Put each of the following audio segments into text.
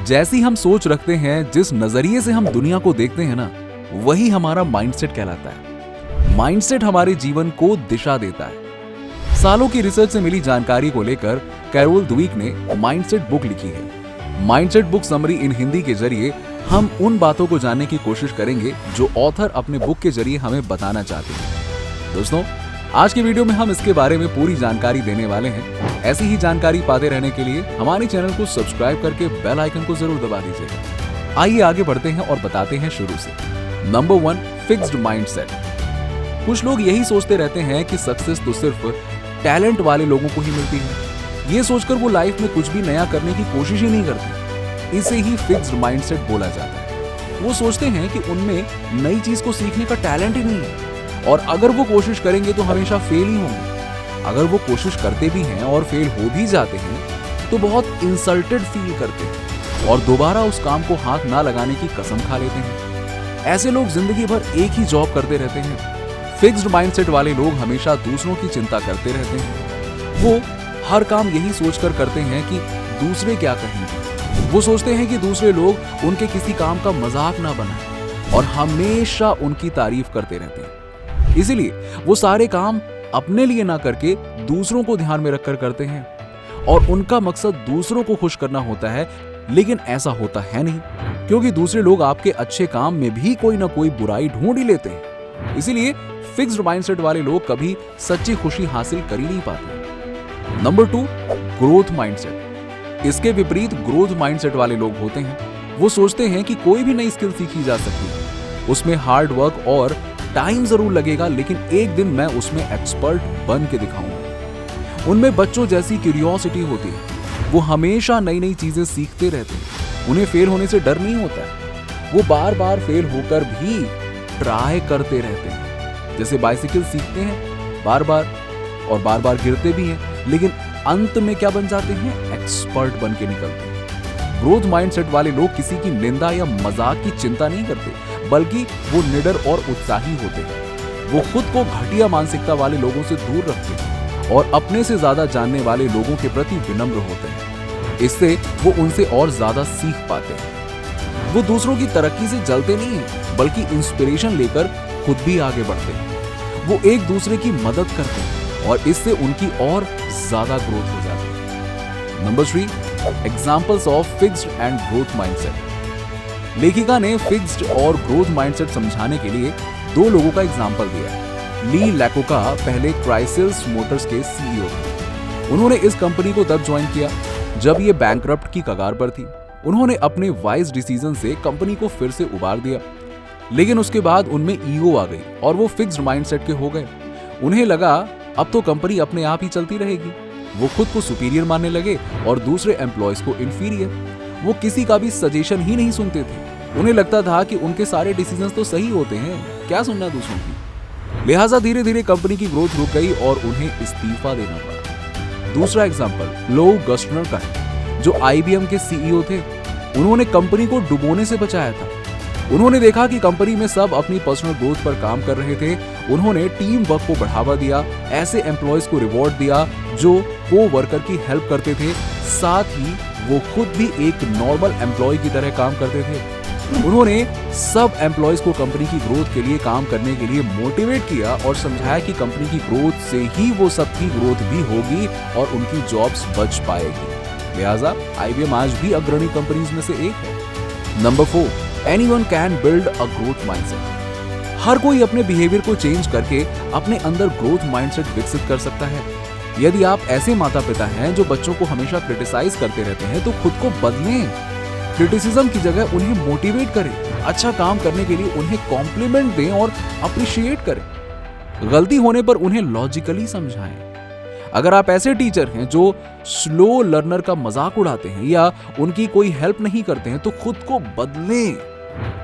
जैसी हम सोच रखते हैं, जिस नजरिए से हम दुनिया को देखते हैं ना, वही हमारा माइंडसेट कहलाता है। माइंडसेट हमारे जीवन को दिशा देता है। सालों की रिसर्च से मिली जानकारी को लेकर कैरोल द्वीक ने माइंडसेट बुक लिखी है। माइंडसेट बुक समरी इन हिंदी के जरिए हम उन बातों को जानने की कोशिश करेंगे जो ऑथर अपने बुक के जरिए हमें बताना चाहते हैं। दोस्तों, आज की वीडियो में हम इसके बारे में पूरी जानकारी देने वाले हैं। ऐसी ही जानकारी पाते रहने के लिए हमारे चैनल को सब्सक्राइब करके बेल आइकन को जरूर दबा दीजिएगा। आइए आगे बढ़ते हैं और बताते हैं शुरू से। Number 1, fixed mindset. कुछ लोग यही सोचते रहते हैं कि सक्सेस तो सिर्फ टैलेंट वाले लोगों को ही मिलती है। ये सोचकर वो लाइफ में कुछ भी नया करने की कोशिश ही नहीं करते। इसे ही फिक्स्ड माइंडसेट बोला जाता है। वो सोचते हैं कि उनमें नई चीज को सीखने का टैलेंट ही नहीं है और अगर वो कोशिश करेंगे तो हमेशा फेल ही होंगे। अगर वो कोशिश करते भी हैं और फेल हो भी जाते हैं तो बहुत इंसल्टेड फील करते हैं और दोबारा उस काम को हाथ ना लगाने की कसम खा लेते हैं। ऐसे लोग जिंदगी भर एक ही जॉब करते रहते हैं। फिक्स्ड माइंडसेट वाले लोग हमेशा दूसरों की चिंता करते रहते हैं। वो हर काम यही सोचकर करते हैं कि दूसरे क्या कहेंगे। वो सोचते हैं कि दूसरे लोग उनके किसी काम का मजाक ना बनाएं और हमेशा उनकी तारीफ करते रहते हैं। इसीलिए वो सारे काम अपने लिए ना करके दूसरों को ध्यान में रखकर करते हैं और उनका मकसद दूसरों को खुश करना होता है। लेकिन ऐसा होता है नहीं, क्योंकि दूसरे लोग आपके अच्छे काम में भी कोई ना कोई बुराई ढूंढ ही लेते हैं। इसीलिए फिक्स्ड माइंडसेट वाले लोग कभी सच्ची खुशी हासिल कर ही नहीं पाते। Number 2, growth mindset. इसके विपरीत ग्रोथ माइंडसेट वाले लोग होते हैं। वो सोचते हैं कि कोई भी नई स्किल सीखी जा सकती है, उसमें हार्ड वर्क और टाइम जरूर लगेगा, लेकिन एक दिन मैं उसमें एक्सपर्ट बन के दिखाऊंगा। उनमें बच्चों जैसी क्यूरियोसिटी होती है। वो हमेशा नई नई चीजें सीखते रहते हैं। उन्हें फेल होने से डर नहीं होता है। वो बार बार फेल होकर भी ट्राई करते रहते हैं। जैसे बाइसिकल सीखते हैं बार बार गिरते भी हैं, लेकिन अंत में क्या बन जाते हैं? एक्सपर्ट बन के निकलते हैं। ग्रोथ माइंडसेट वाले लोग किसी की निंदा या मजाक की चिंता नहीं करते, बल्कि वो निडर और उत्साही होते हैं। वो खुद को घटिया मानसिकता वाले लोगों से दूर रखते हैं और अपने से ज्यादा जानने वाले लोगों के प्रति विनम्र होते हैं। इससे वो उनसे और ज्यादा सीख पाते हैं। वो दूसरों की तरक्की से जलते नहीं हैं, बल्कि इंस्पिरेशन लेकर खुद भी आगे बढ़ते हैं। वो एक दूसरे की मदद करते हैं और इससे उनकी और ज्यादा ग्रोथ हो जाती है। Number 3, examples of fixed and growth mindset. लेखिका ने फिक्स्ड और ग्रोथ माइंडसेट समझाने के लिए 2 लोगों का एग्जाम्पल दिया है। ली लैकोका पहले क्राइसिस मोटर्स के सीईओ थे। उन्होंने इस कंपनी को तब ज्वाइन किया जब ये बैंकरप्ट की कगार पर थी। उन्होंने अपने वाइज डिसीजन से कंपनी को फिर से उबार दिया, लेकिन उसके बाद उनमें ईगो आ गई और वो फिक्स्ड माइंडसेट के हो गए। उन्हें लगा अब तो कंपनी अपने आप ही चलती रहेगी। वो खुद को सुपीरियर मानने लगे और दूसरे एम्प्लॉयज को इंफीरियर। वो किसी का भी सजेशन ही नहीं सुनते थे। उन्हें लगता था कि उनके सारे डिसीजंस तो सही होते हैं, क्या सुनना दूसरों की। लिहाजा धीरे धीरे कंपनी की ग्रोथ रुक गई और उन्हें इस्तीफा देना पड़ा। दूसरा एग्जांपल लो गस्टनर का है, जो IBM के सीईओ थे। उन्होंने कंपनी को डुबोने से बचाया था। उन्होंने देखा कि कंपनी में सब अपनी पर्सनल ग्रोथ पर काम कर रहे थे। उन्होंने टीम वर्क को बढ़ावा दिया, ऐसे एम्प्लॉयज को रिवॉर्ड दिया जो को वर्कर की हेल्प करते थे, साथ ही वो खुद भी एक नॉर्मल एम्प्लॉय की तरह काम करते थे। उन्होंने सब एम्प्लॉयज को कंपनी की ग्रोथ के लिए काम करने के लिए मोटिवेट किया और समझाया कि कंपनी की ग्रोथ से ही वो सबकी ग्रोथ भी होगी और उनकी जॉब्स बच पाएगी। लिहाजा IBM आज भी अग्रणी कंपनीज में से एक है। Number 4, anyone can build a growth mindset. हर कोई अपने बिहेवियर को चेंज करके अपने अंदर ग्रोथ माइंडसेट विकसित कर सकता है। यदि आप ऐसे माता पिता हैं जो बच्चों को हमेशा क्रिटिसाइज करते रहते हैं, तो खुद को बदलें। क्रिटिसिज्म की जगह उन्हें मोटिवेट करें। अच्छा काम करने के लिए उन्हें कॉम्प्लीमेंट दें और अप्रिशिएट करें। गलती होने पर उन्हें लॉजिकली समझाएं। अगर आप ऐसे टीचर हैं जो स्लो लर्नर का मजाक उड़ाते हैं या उनकी कोई हेल्प नहीं करते हैं, तो खुद को बदलें।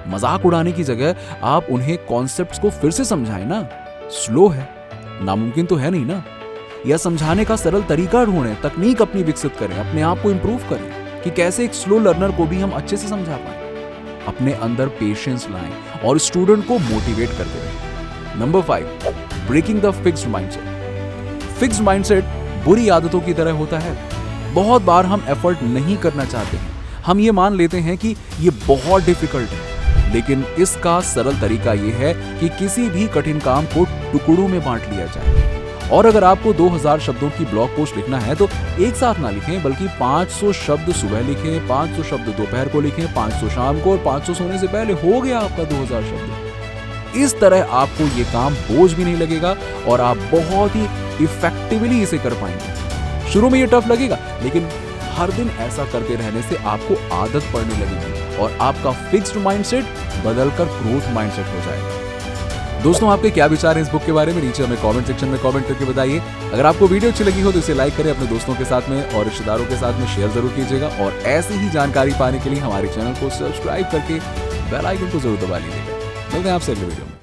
मजाक उड़ाने की जगह आप उन्हें कॉन्सेप्ट्स को फिर से समझाएं ना। स्लो है, नामुमकिन तो है नहीं ना। या समझाने का सरल तरीका ढूंढें, तकनीक अपनी विकसित करें, अपने आप को इंप्रूव करें कि कैसे एक स्लो लर्नर को भी हम अच्छे से समझा पाएं। अपने अंदर पेशेंस लाएं और स्टूडेंट को मोटिवेट करते रहें। Number 5, breaking the fixed mindset. Fixed mindset बुरी आदतों की तरह होता है। बहुत बार हम एफर्ट नहीं करना चाहते हैं, हम ये मान लेते हैं कि ये बहुत डिफिकल्ट है, लेकिन इसका सरल तरीका ये है कि किसी भी कठिन काम को टुकड़ों में बांट लिया जाए। और अगर आपको 2000 शब्दों की ब्लॉग पोस्ट लिखना है तो एक साथ ना लिखें, बल्कि 500 शब्द सुबह लिखें, 500 शब्द दोपहर को लिखें, 500 शाम को और 500 सोने से पहले। हो गया आपका 2000 शब्द। इस तरह आपको ये काम बोझ भी नहीं लगेगा और आप बहुत ही इफेक्टिवली इसे कर पाएंगे। शुरू में ये टफ लगेगा, लेकिन हर दिन ऐसा करते रहने से आपको आदत पड़ने लगेगी और आपका फिक्स्ड माइंडसेट बदलकर ग्रोथ माइंडसेट हो जाएगा। दोस्तों, आपके क्या विचार हैं इस बुक के बारे में? नीचे हमें कमेंट सेक्शन में कमेंट करके बताइए। अगर आपको वीडियो अच्छी लगी हो तो इसे लाइक करें, अपने दोस्तों के साथ में और रिश्तेदारों के साथ में शेयर जरूर कीजिएगा और ऐसी ही जानकारी पाने के लिए हमारे चैनल को सब्सक्राइब करके बेल आइकन को जरूर दबा लीजिएगा। मिलते हैं आपसे अगले वीडियो में।